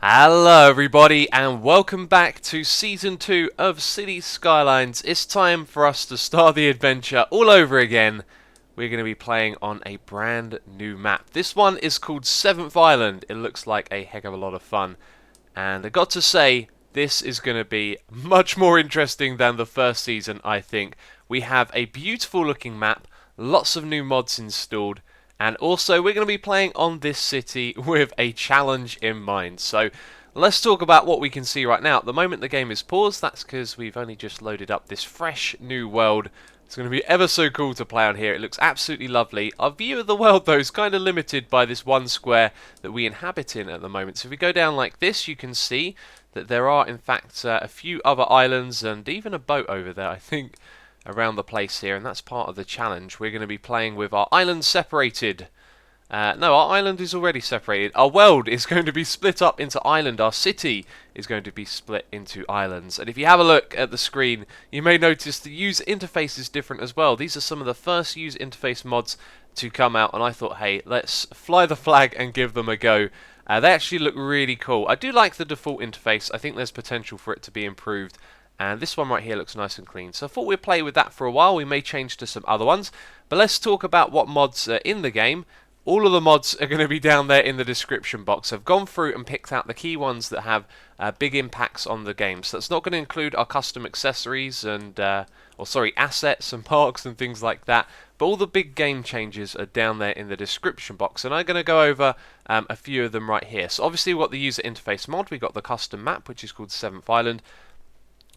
Hello everybody and welcome back to Season 2 of Cities Skylines. It's time for us to start the adventure all over again. We're going to be playing on a brand new map. This one is called 7th Island. It looks like a heck of a lot of fun. And I got to say, this is going to be much more interesting than the first season, I think. We have a beautiful looking map, lots of new mods installed. And also, we're going to be playing on this city with a challenge in mind. So, let's talk about what we can see right now. At the moment, the game is paused. That's because we've only just loaded up this fresh new world. It's going to be ever so cool to play on here. It looks absolutely lovely. Our view of the world, though, is kind of limited by this one square that we inhabit in at the moment. So, if we go down like this, you can see that there are, in fact, a few other islands and even a boat over there, I think, around the place here, and that's part of the challenge. We're going to be playing with our islands separated. No, our island is already separated. Our world is going to be split up into island. Our city is going to be split into islands. And if you have a look at the screen, you may notice the user interface is different as well. These are some of the first user interface mods to come out, and I thought, hey, let's fly the flag and give them a go. They actually look really cool. I do like the default interface. I think there's potential for it to be improved. And this one right here looks nice and clean. So I thought we'd play with that for a while. We may change to some other ones. But let's talk about what mods are in the game. All of the mods are going to be down there in the description box. I've gone through and picked out the key ones that have big impacts on the game. So that's not going to include our custom accessories and, assets and parks and things like that. But all the big game changes are down there in the description box. And I'm going to go over a few of them right here. So obviously we've got the user interface mod. We've got the custom map, which is called 7th Island.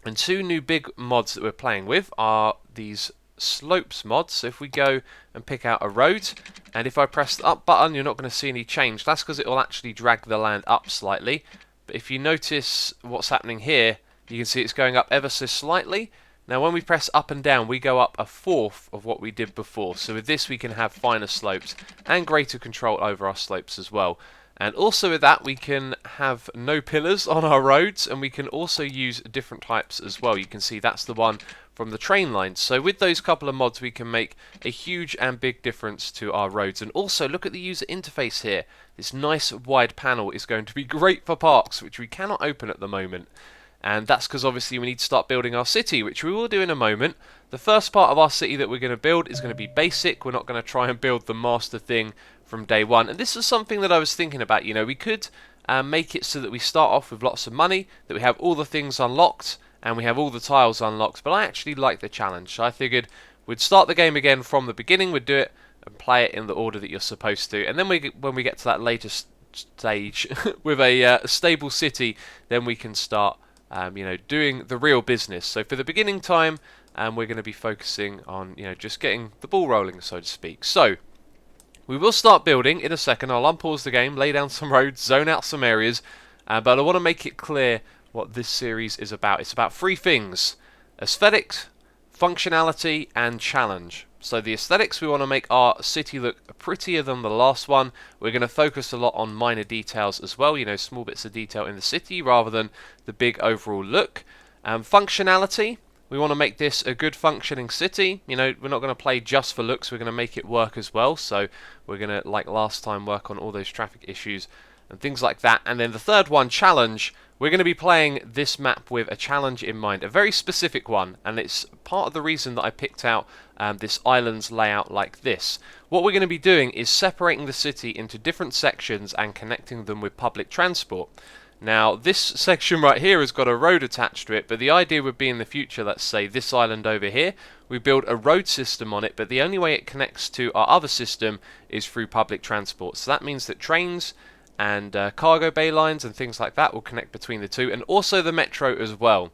And two new big mods that we're playing with are these slopes mods. So if we go and pick out a road, and if I press the up button, you're not going to see any change. That's because it will actually drag the land up slightly. But if you notice what's happening here, you can see it's going up ever so slightly. Now when we press up and down, we go up a fourth of what we did before. So with this we can have finer slopes and greater control over our slopes as well. And also with that we can have no pillars on our roads, and we can also use different types as well. You can see that's the one from the train lines. So with those couple of mods we can make a huge and big difference to our roads. And also look at the user interface here. This nice wide panel is going to be great for parks, which we cannot open at the moment. And that's because obviously we need to start building our city, which we will do in a moment. The first part of our city that we're going to build is going to be basic. We're not going to try and build the master thing from day one. And this is something that I was thinking about. You know, we could make it so that we start off with lots of money, that we have all the things unlocked, and we have all the tiles unlocked. But I actually like the challenge. So I figured we'd start the game again from the beginning. We'd do it and play it in the order that you're supposed to. And then when we get to that later stage with a stable city, then we can start doing the real business. So for the beginning time, we're going to be focusing on, just getting the ball rolling, so to speak. So we will start building in a second. I'll unpause the game, lay down some roads, zone out some areas, but I want to make it clear what this series is about. It's about three things: aesthetics, functionality, and challenge. So the aesthetics, we want to make our city look prettier than the last one. We're going to focus a lot on minor details as well, small bits of detail in the city rather than the big overall look. Functionality, we want to make this a good functioning city. We're not going to play just for looks, we're going to make it work as well. So we're going to, like last time, work on all those traffic issues and things like that. And then the third one, challenge. We're going to be playing this map with a challenge in mind, a very specific one, and it's part of the reason that I picked out this island's layout like this. What we're going to be doing is separating the city into different sections and connecting them with public transport. Now, this section right here has got a road attached to it, but the idea would be in the future, let's say this island over here, we build a road system on it, but the only way it connects to our other system is through public transport. So that means that trains and cargo bay lines and things like that will connect between the two, and also the metro as well.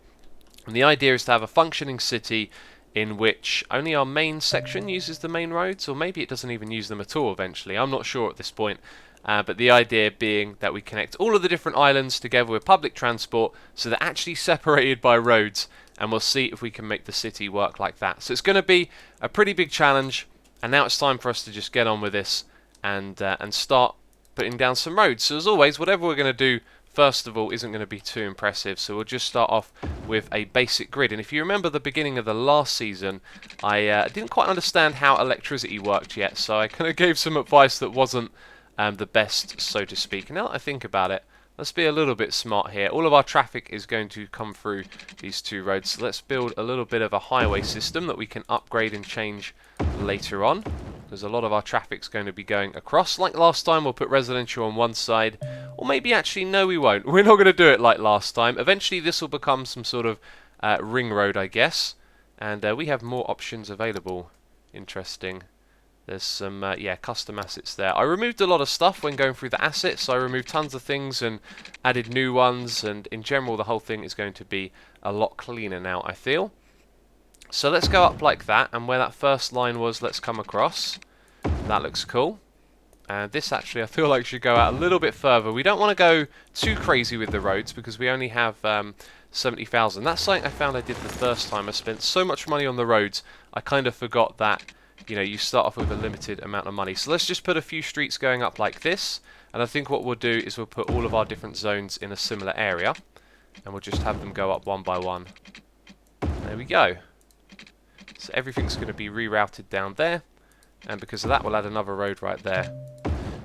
And the idea is to have a functioning city in which only our main section uses the main roads, or maybe it doesn't even use them at all eventually. I'm not sure at this point. But the idea being that we connect all of the different islands together with public transport, so they're actually separated by roads, and we'll see if we can make the city work like that. So it's going to be a pretty big challenge, and now it's time for us to just get on with this and start putting down some roads. So as always, whatever we're going to do first of all isn't going to be too impressive, so we'll just start off with a basic grid. And if you remember the beginning of the last season, I didn't quite understand how electricity worked yet, so I kind of gave some advice that wasn't the best, so to speak. Now that I think about it, Let's be a little bit smart here. All of our traffic is going to come through these two roads. So let's build a little bit of a highway system that we can upgrade and change later on. Because a lot of our traffic's going to be going across. Like last time, we'll put residential on one side. Or maybe actually, no we won't. We're not going to do it like last time. Eventually this will become some sort of ring road, I guess. And we have more options available. Interesting. There's some, yeah, custom assets there. I removed a lot of stuff when going through the assets. So I removed tons of things and added new ones. And in general, the whole thing is going to be a lot cleaner now, I feel. So let's go up like that. And where that first line was, let's come across. That looks cool. And this actually, I feel like should go out a little bit further. We don't want to go too crazy with the roads because we only have 70,000. That's something I found I did the first time. I spent so much money on the roads, I kind of forgot that, you know, you start off with a limited amount of money. So let's just put a few streets going up like this. And I think what we'll do is we'll put all of our different zones in a similar area. And we'll just have them go up one by one. There we go. So everything's going to be rerouted down there. And because of that, we'll add another road right there.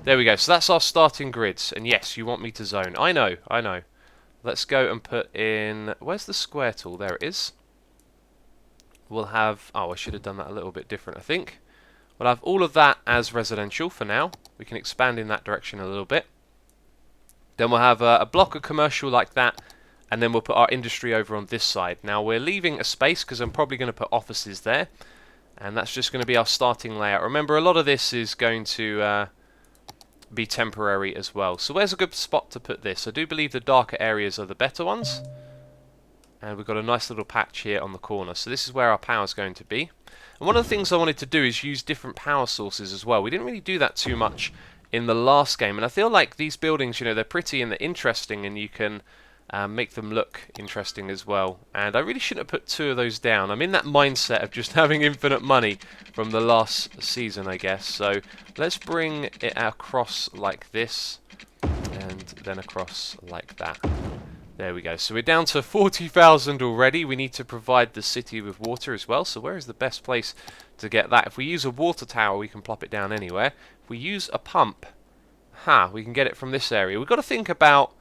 There we go. So that's our starting grids. And yes, you want me to zone. I know, I know. Let's go and put in... Where's the square tool? There it is. We'll have... Oh, I should have done that a little bit different, I think. We'll have all of that as residential for now. We can expand in that direction a little bit. Then we'll have a block of commercial like that. And then we'll put our industry over on this side. Now, we're leaving a space because I'm probably going to put offices there. And that's just going to be our starting layout. Remember, a lot of this is going to... be temporary as well. So where's a good spot to put this? I do believe the darker areas are the better ones. And we've got a nice little patch here on the corner. So this is where our power is going to be. And one of the things I wanted to do is use different power sources as well. We didn't really do that too much in the last game. And I feel like these buildings, you know, they're pretty and they're interesting and you can make them look interesting as well. And I really shouldn't have put two of those down. I'm in that mindset of just having infinite money from the last season, I guess. So let's bring it across like this and then across like that. There we go. So we're down to 40,000 already. We need to provide the city with water as well. So where is the best place to get that? If we use a water tower, we can plop it down anywhere. If we use a pump, we can get it from this area. We've got to think about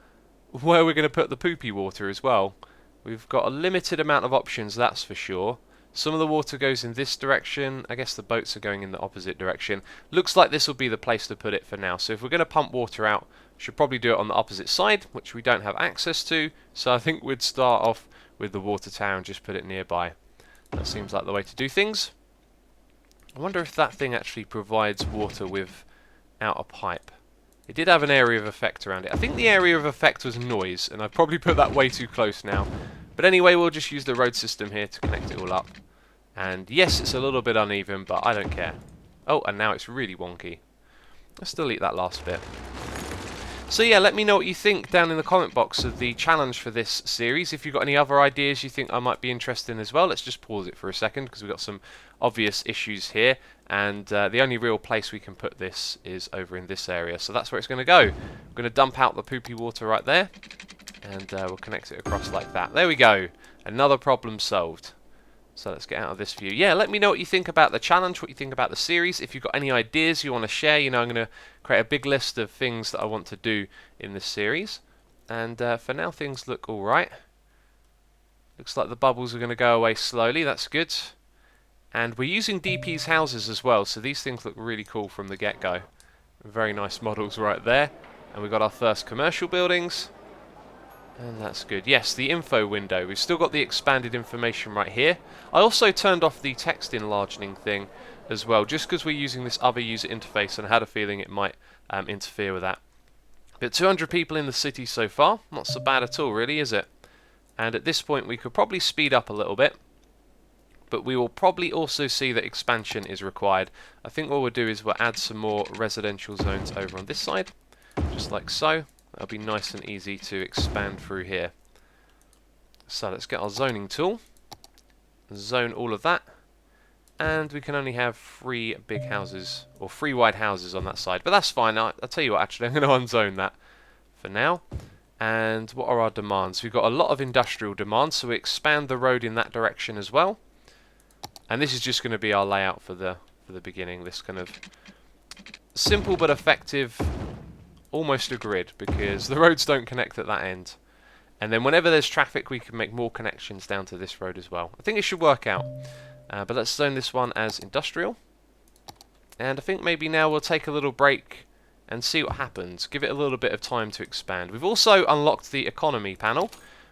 where we're going to put the poopy water as well. We've got a limited amount of options, that's for sure. Some of the water goes in this direction. I guess the boats are going in the opposite direction. Looks like this will be the place to put it for now. So if we're going to pump water out, we should probably do it on the opposite side, which we don't have access to. So I think we'd start off with the water tower and just put it nearby. That seems like the way to do things. I wonder if that thing actually provides water without a pipe. It did have an area of effect around it. I think the area of effect was noise, and I've probably put that way too close now. But anyway, we'll just use the road system here to connect it all up. And yes, it's a little bit uneven, but I don't care. Oh, and now it's really wonky. Let's delete that last bit. So yeah, let me know what you think down in the comment box of the challenge for this series. If you've got any other ideas you think I might be interested in as well, let's just pause it for a second because we've got some obvious issues here. And the only real place we can put this is over in this area. So that's where it's going to go. We're going to dump out the poopy water right there. And we'll connect it across like that. There we go. Another problem solved. So let's get out of this view. Yeah, let me know what you think about the challenge, what you think about the series. If you've got any ideas you want to share, you know, I'm going to create a big list of things that I want to do in this series. And for now, things look all right. Looks like the bubbles are going to go away slowly. That's good. And we're using DPs houses as well, so these things look really cool from the get-go. Very nice models right there. And we've got our first commercial buildings. And that's good. Yes, the info window. We've still got the expanded information right here. I also turned off the text enlarging thing as well, just because we're using this other user interface and I had a feeling it might interfere with that. But 200 people in the city so far. Not so bad at all, really, is it? And at this point, we could probably speed up a little bit. But we will probably also see that expansion is required. I think what we'll do is we'll add some more residential zones over on this side. Just like so. That'll be nice and easy to expand through here. So let's get our zoning tool. Zone all of that. And we can only have 3 big houses, or 3 wide houses on that side. But that's fine. I'll tell you what, actually, I'm going to unzone that for now. And what are our demands? We've got a lot of industrial demands, so we expand the road in that direction as well. And this is just going to be our layout for the beginning. This kind of simple but effective almost a grid because the roads don't connect at that end. And then whenever there's traffic, we can make more connections down to this road as well. I think it should work out. But let's zone this one as industrial. And I think maybe now we'll take a little break and see what happens. Give it a little bit of time to expand. We've also unlocked the economy panel,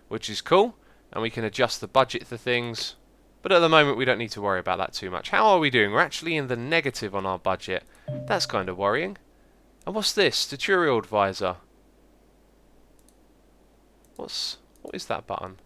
which is cool. And we can adjust the budget for things. But at the moment, we don't need to worry about that too much. How are we doing? We're actually in the negative on our budget. That's kind of worrying. And what's this? Tutorial advisor. What is that button?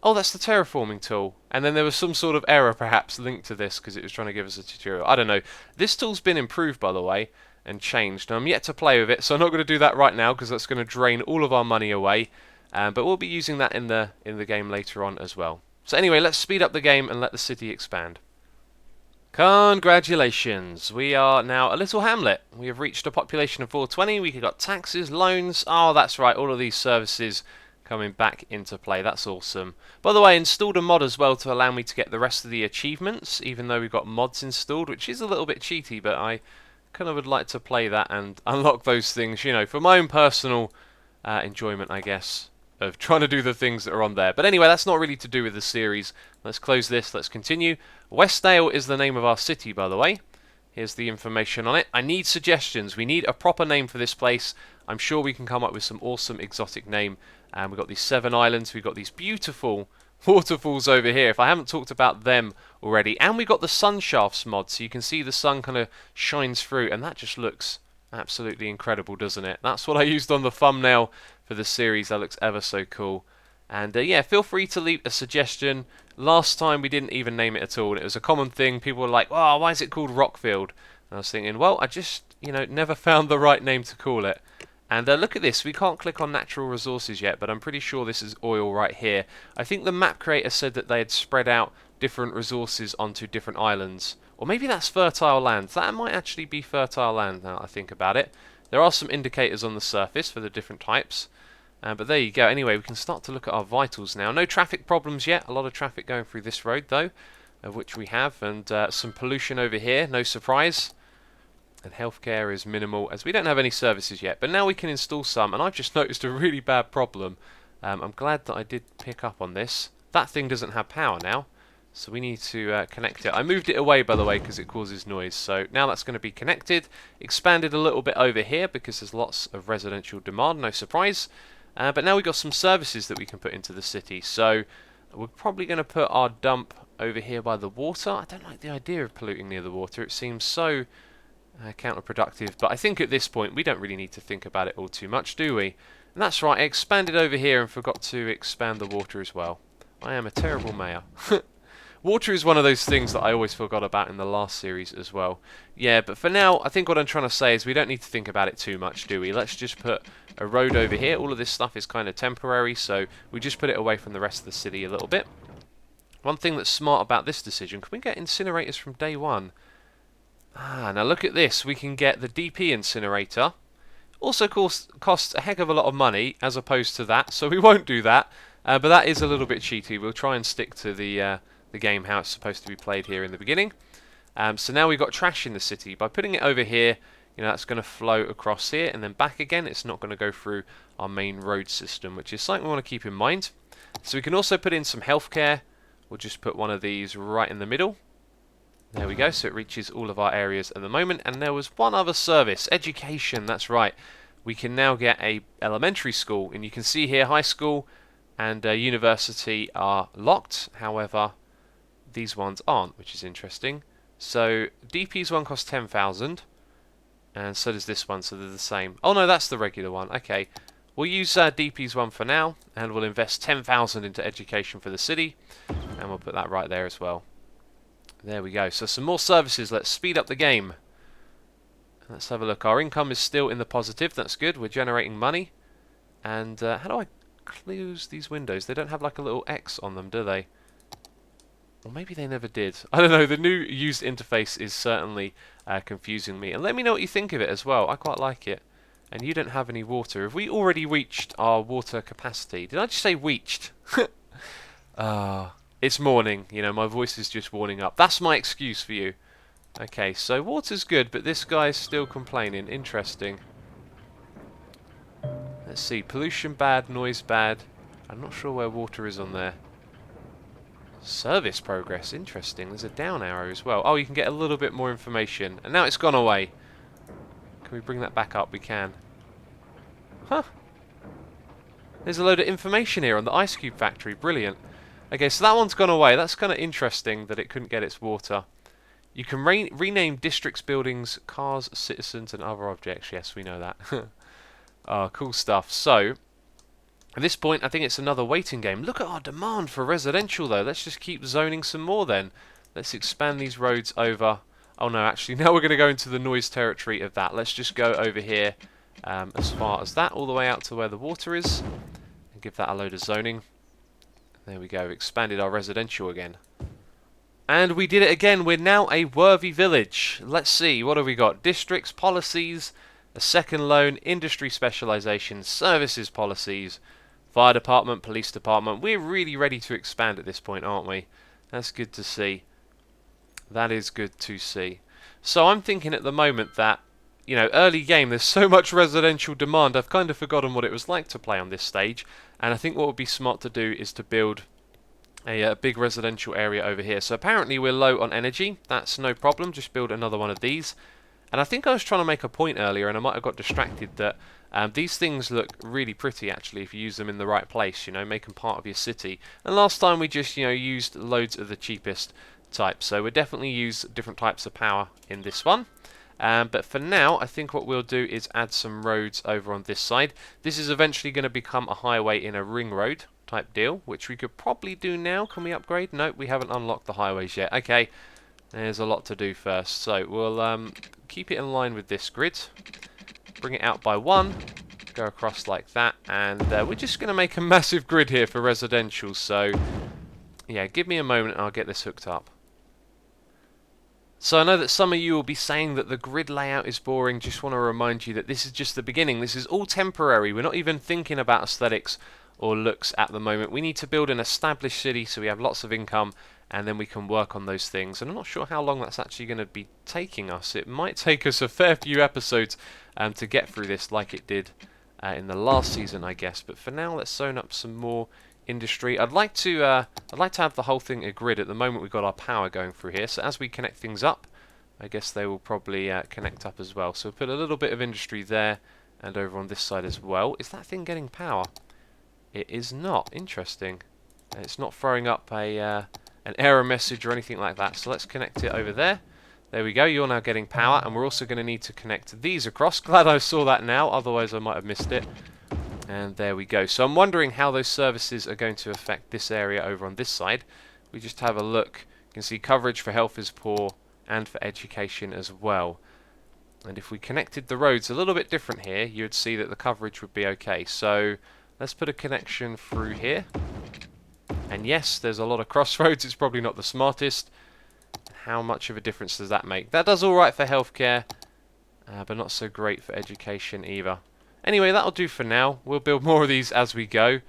Oh, that's the terraforming tool. And then there was some sort of error perhaps linked to this because it was trying to give us a tutorial. I don't know. This tool's been improved, by the way, and changed. And I'm yet to play with it, so I'm not going to do that right now because that's going to drain all of our money away. But we'll be using that in the game later on as well. So anyway, let's speed up the game and let the city expand. Congratulations, we are now a little hamlet. We have reached a population of 420, we got taxes, loans, oh that's right, all of these services coming back into play, that's awesome. By the way, I installed a mod as well to allow me to get the rest of the achievements, even though we've got mods installed, which is a little bit cheaty, but I kind of would like to play that and unlock those things, you know, for my own personal enjoyment, I guess, of trying to do the things that are on there. But anyway, that's not really to do with the series. Let's close this, let's continue. Westdale is the name of our city, by the way. Here's the information on it. I need suggestions. We need a proper name for this place. I'm sure we can come up with some awesome exotic name. And we've got these 7 islands, we've got these beautiful waterfalls over here, if I haven't talked about them already. And we've got the sun shafts mod, so you can see the sun kind of shines through, and that just looks absolutely incredible, doesn't it? That's what I used on the thumbnail for the series. That looks ever so cool. And yeah, feel free to leave a suggestion. Last time we didn't even name it at all. It was a common thing. People were like, "Oh, why is it called Rockfield?" And I was thinking, well, I just, you know, never found the right name to call it. And look at this. We can't click on natural resources yet, but I'm pretty sure this is oil right here. I think the map creator said that they had spread out different resources onto different islands. Or maybe that's fertile land. That might actually be fertile land now I think about it. There are some indicators on the surface for the different types. But there you go. Anyway, we can start to look at our vitals now. No traffic problems yet. A lot of traffic going through this road, though, of which we have. And some pollution over here. No surprise. And healthcare is minimal, as we don't have any services yet. But now we can install some. And I've just noticed a really bad problem. I'm glad that I did pick up on this. That thing doesn't have power now. So we need to connect it. I moved it away, by the way, because it causes noise. So now that's going to be connected. Expanded a little bit over here because there's lots of residential demand. No surprise. But now we've got some services that we can put into the city. So we're probably going to put our dump over here by the water. I don't like the idea of polluting near the water. It seems so counterproductive. But I think at this point we don't really need to think about it all too much, do we? And that's right, I expanded over here and forgot to expand the water as well. I am a terrible mayor. Water is one of those things that I always forgot about in the last series as well. Yeah, but for now, I think what I'm trying to say is we don't need to think about it too much, do we? Let's just put a road over here. All of this stuff is kind of temporary, so we just put it away from the rest of the city a little bit. One thing that's smart about this decision, can we get incinerators from day one? Ah, now look at this. We can get the DP incinerator. Also costs a heck of a lot of money as opposed to that, so we won't do that. But that is a little bit cheaty. We'll try and stick to the game how it's supposed to be played here in the beginning. So now we've got trash in the city. By putting it over here, you know, that's going to flow across here and then back again. It's not going to go through our main road system, which is something we want to keep in mind. So we can also put in some healthcare. We'll just put one of these right in the middle. There we go, so it reaches all of our areas at the moment. And there was one other service, education, that's right. We can now get a elementary school, and you can see here high school and university are locked. However, these ones aren't, which is interesting. So DP's one costs 10,000, and so does this one, so they're the same. Oh no, that's the regular one. Okay, we'll use DP's one for now, and we'll invest 10,000 into education for the city, and we'll put that right there as well. There we go. So some more services. Let's speed up the game. Let's have a look. Our income is still in the positive. That's good. We're generating money. And how do I close these windows? They don't have like a little X on them, do they? Or maybe they never did. I don't know. The new used interface is certainly confusing me. And let me know what you think of it as well. I quite like it. And you don't have any water. Have we already reached our water capacity? Did I just say reached? It's morning, you know, my voice is just warming up. That's my excuse for you. Okay, so water's good, but this guy's still complaining. Interesting. Let's see, pollution bad, noise bad. I'm not sure where water is on there. Service progress, interesting. There's a down arrow as well. Oh, you can get a little bit more information. And now it's gone away. Can we bring that back up? We can. Huh. There's a load of information here on the ice cube factory. Brilliant. Okay, so that one's gone away. That's kind of interesting that it couldn't get its water. You can rename districts, buildings, cars, citizens, and other objects. Yes, we know that. Oh, cool stuff. So, at this point, I think it's another waiting game. Look at our demand for residential, though. Let's just keep zoning some more, then. Let's expand these roads over. Oh, no, actually, now we're going to go into the noise territory of that. Let's just go over here as far as that, all the way out to where the water is, and give that a load of zoning. There we go. Expanded our residential again. And we did it again. We're now a worthy village. Let's see. What have we got? Districts, policies, a second loan, industry specialization, services policies, fire department, police department. We're really ready to expand at this point, aren't we? That's good to see. That is good to see. So I'm thinking at the moment that, you know, early game, there's so much residential demand, I've kind of forgotten what it was like to play on this stage. And I think what would be smart to do is to build a big residential area over here. So apparently we're low on energy. That's no problem. Just build another one of these. And I think I was trying to make a point earlier, and I might have got distracted, that these things look really pretty, actually, if you use them in the right place, you know, make them part of your city. And last time we just, you know, used loads of the cheapest types. So we'll definitely use different types of power in this one. But for now, I think what we'll do is add some roads over on this side. This is eventually going to become a highway in a ring road type deal, which we could probably do now. Can we upgrade? No, we haven't unlocked the highways yet. Okay, there's a lot to do first. So we'll keep it in line with this grid. Bring it out by one. Go across like that. And we're just going to make a massive grid here for residential. So, yeah, give me a moment and I'll get this hooked up. So I know that some of you will be saying that the grid layout is boring. Just want to remind you that this is just the beginning. This is all temporary. We're not even thinking about aesthetics or looks at the moment. We need to build an established city so we have lots of income, and then we can work on those things. And I'm not sure how long that's actually going to be taking us. It might take us a fair few episodes to get through this, like it did in the last season, I guess. But for now, let's zone up some more industry. I'd like to have the whole thing a grid. At the moment, we've got our power going through here. So as we connect things up, I guess they will probably connect up as well. So we'll put a little bit of industry there and over on this side as well. Is that thing getting power? It is not. Interesting. It's not throwing up an error message or anything like that. So let's connect it over there. There we go. You're now getting power, and we're also going to need to connect these across. Glad I saw that now, otherwise I might have missed it. And there we go. So I'm wondering how those services are going to affect this area over on this side. We just have a look. You can see coverage for health is poor and for education as well. And if we connected the roads a little bit different here, you would see that the coverage would be okay. So let's put a connection through here. And yes, there's a lot of crossroads. It's probably not the smartest. How much of a difference does that make? That does alright for healthcare, but not so great for education either. Anyway, that'll do for now. We'll build more of these as we go.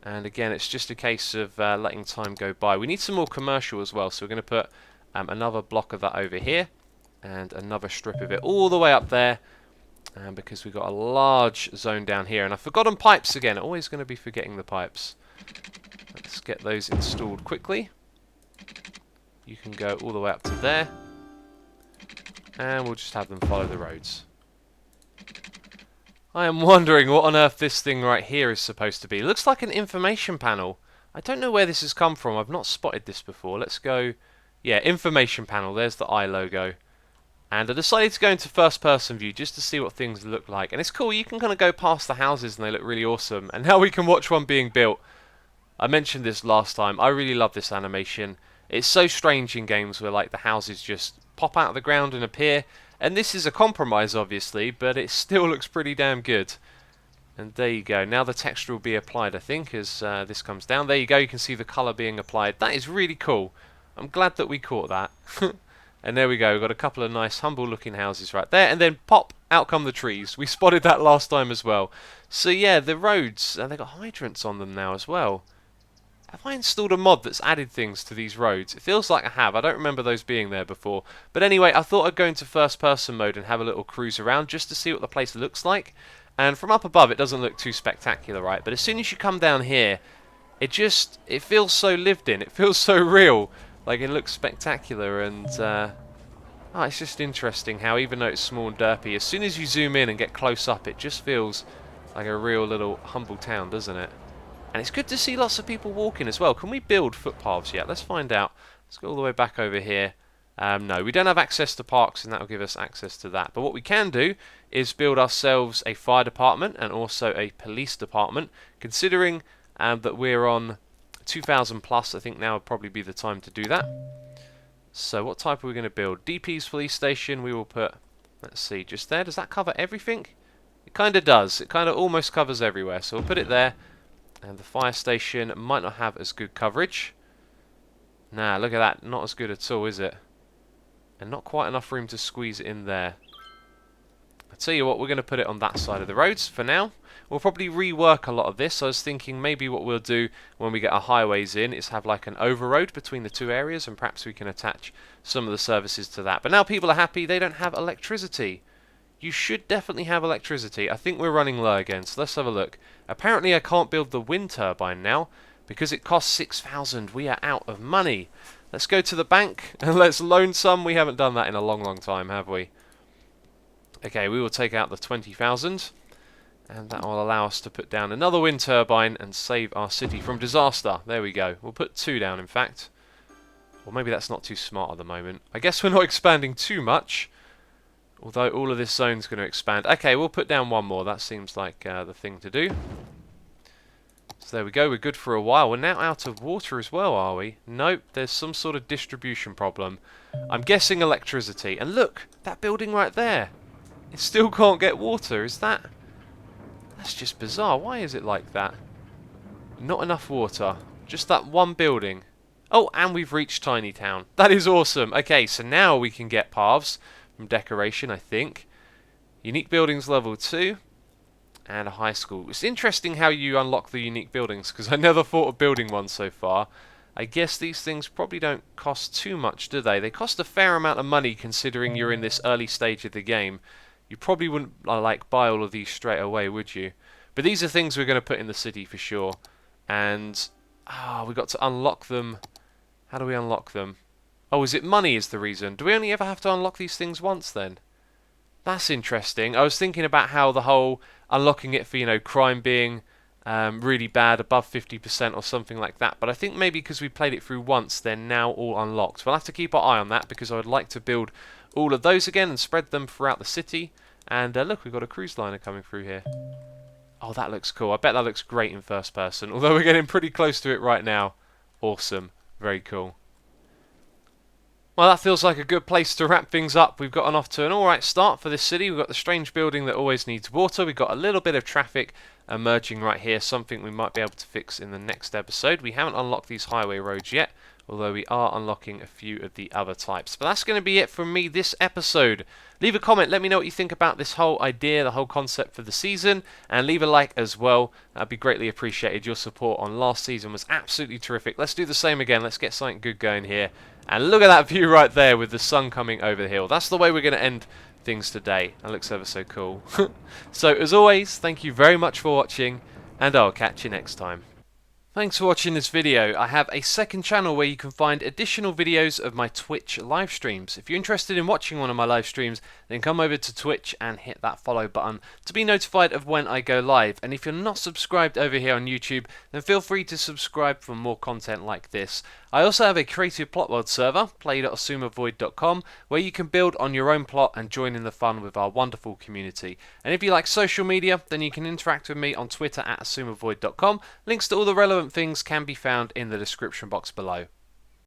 And again, it's just a case of letting time go by. We need some more commercial as well, so we're going to put another block of that over here. And another strip of it all the way up there. Because we've got a large zone down here. And I've forgotten pipes again. Always going to be forgetting the pipes. Let's get those installed quickly. You can go all the way up to there. And we'll just have them follow the roads. I am wondering what on earth this thing right here is supposed to be. It looks like an information panel. I don't know where this has come from. I've not spotted this before. Let's go... Yeah, information panel. There's the I logo. And I decided to go into first person view just to see what things look like. And it's cool. You can kind of go past the houses and they look really awesome. And now we can watch one being built. I mentioned this last time. I really love this animation. It's so strange in games where like the houses just pop out of the ground and appear. And this is a compromise, obviously, but it still looks pretty damn good. And there you go. Now the texture will be applied, I think, as this comes down. There you go. You can see the colour being applied. That is really cool. I'm glad that we caught that. And there we go. We've got a couple of nice, humble-looking houses right there. And then pop, out come the trees. We spotted that last time as well. So yeah, the roads, they've got hydrants on them now as well. Have I installed a mod that's added things to these roads? It feels like I have. I don't remember those being there before. But anyway, I thought I'd go into first person mode and have a little cruise around just to see what the place looks like. And from up above, it doesn't look too spectacular, right? But as soon as you come down here, it feels so lived in. It feels so real. Like, it looks spectacular. And it's just interesting how, even though it's small and derpy, as soon as you zoom in and get close up, it just feels like a real little humble town, doesn't it? And it's good to see lots of people walking as well. Can we build footpaths yet? Let's find out. Let's go all the way back over here. No, we don't have access to parks, and that will give us access to that. But what we can do is build ourselves a fire department and also a police department. Considering that we're on 2,000 plus, I think now would probably be the time to do that. So what type are we going to build? DPs police station, we will put, let's see, just there. Does that cover everything? It kind of does. It kind of almost covers everywhere. So we'll put it there. And the fire station might not have as good coverage. Nah, look at that. Not as good at all, is it? And not quite enough room to squeeze it in there. I'll tell you what, we're going to put it on that side of the roads for now. We'll probably rework a lot of this. I was thinking maybe what we'll do when we get our highways in is have like an overroad between the two areas, and perhaps we can attach some of the services to that. But now people are happy they don't have electricity. You should definitely have electricity. I think we're running low again, so let's have a look. Apparently I can't build the wind turbine now because it costs 6,000. We are out of money. Let's go to the bank and let's loan some. We haven't done that in a long, long time, have we? Okay, we will take out the 20,000. And that will allow us to put down another wind turbine and save our city from disaster. There we go. We'll put 2 down, in fact. Or maybe that's not too smart at the moment. I guess we're not expanding too much. Although all of this zone's going to expand. Okay, we'll put down 1 more. That seems like the thing to do. So there we go. We're good for a while. We're now out of water as well, are we? Nope. There's some sort of distribution problem. I'm guessing electricity. And look, that building right there. It still can't get water. Is that... That's just bizarre. Why is it like that? Not enough water. Just that one building. Oh, and we've reached Tiny Town. That is awesome. Okay, so now we can get paths from decoration, I think. Unique buildings level 2. And a high school. It's interesting how you unlock the unique buildings, because I never thought of building one so far. I guess these things probably don't cost too much, do they? They cost a fair amount of money considering you're in this early stage of the game. You probably wouldn't like buy all of these straight away, would you? But these are things we're going to put in the city for sure. And we've got to unlock them. How do we unlock them? Oh, is it money is the reason? Do we only ever have to unlock these things once then? That's interesting. I was thinking about how the whole unlocking it for, you know, crime being really bad, above 50% or something like that. But I think maybe because we played it through once, they're now all unlocked. We'll have to keep our eye on that because I would like to build all of those again and spread them throughout the city. And look, we've got a cruise liner coming through here. Oh, that looks cool. I bet that looks great in first person. Although we're getting pretty close to it right now. Awesome. Very cool. Well, that feels like a good place to wrap things up. We've gotten off to an alright start for this city. We've got the strange building that always needs water. We've got a little bit of traffic emerging right here. Something we might be able to fix in the next episode. We haven't unlocked these highway roads yet, although we are unlocking a few of the other types. But that's going to be it from me this episode. Leave a comment, let me know what you think about this whole idea, the whole concept for the season, and leave a like as well. That'd be greatly appreciated. Your support on last season was absolutely terrific. Let's do the same again. Let's get something good going here. And look at that view right there with the sun coming over the hill. That's the way we're going to end things today. That looks ever so cool. So as always, thank you very much for watching, and I'll catch you next time. Thanks for watching this video. I have a second channel where you can find additional videos of my Twitch live streams. If you're interested in watching one of my live streams, then come over to Twitch and hit that follow button to be notified of when I go live. And if you're not subscribed over here on YouTube, then feel free to subscribe for more content like this. I also have a creative plot world server, play.xisumavoid.com, where you can build on your own plot and join in the fun with our wonderful community. And if you like social media, then you can interact with me on Twitter at xisumavoid.com. Links to all the relevant things can be found in the description box below.